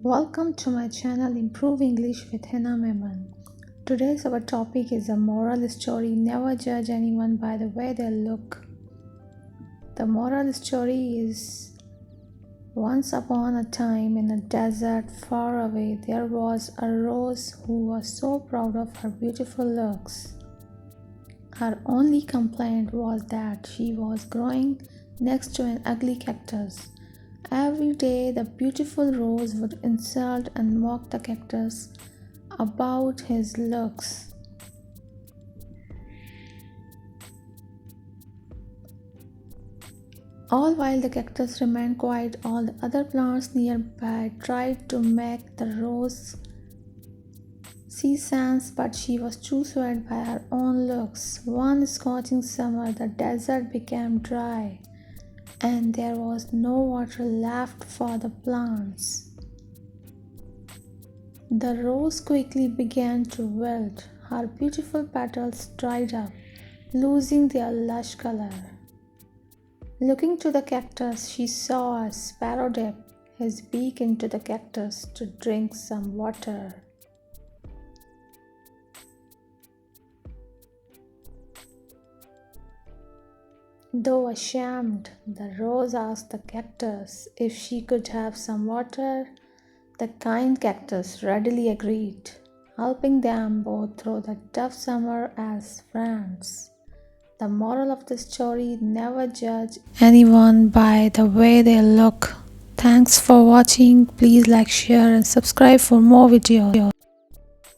Welcome to my channel Improve English with Hina Memon. Today's our topic is a moral story. Never judge anyone by the way they look. The moral story is once upon a time in a desert far away there was a rose who was so proud of her beautiful looks. Her only complaint was that she was growing next to an ugly cactus. Every day the beautiful rose would insult and mock the cactus about his looks. All while the cactus remained quiet, all the other plants nearby tried to make the rose see sense, but she was too swayed by her own looks. One scorching summer, the desert became dry, and there was no water left for the plants. The rose quickly began to wilt. Her beautiful petals dried up, losing their lush color. Looking to the cactus, she saw a sparrow dip his beak into the cactus to drink some water. Though ashamed, the rose asked the cactus if she could have some water. The kind cactus readily agreed, helping them both through the tough summer as friends. The moral of the story: never judge anyone by the way they look. Thanks for watching. Please like, share, and subscribe for more videos.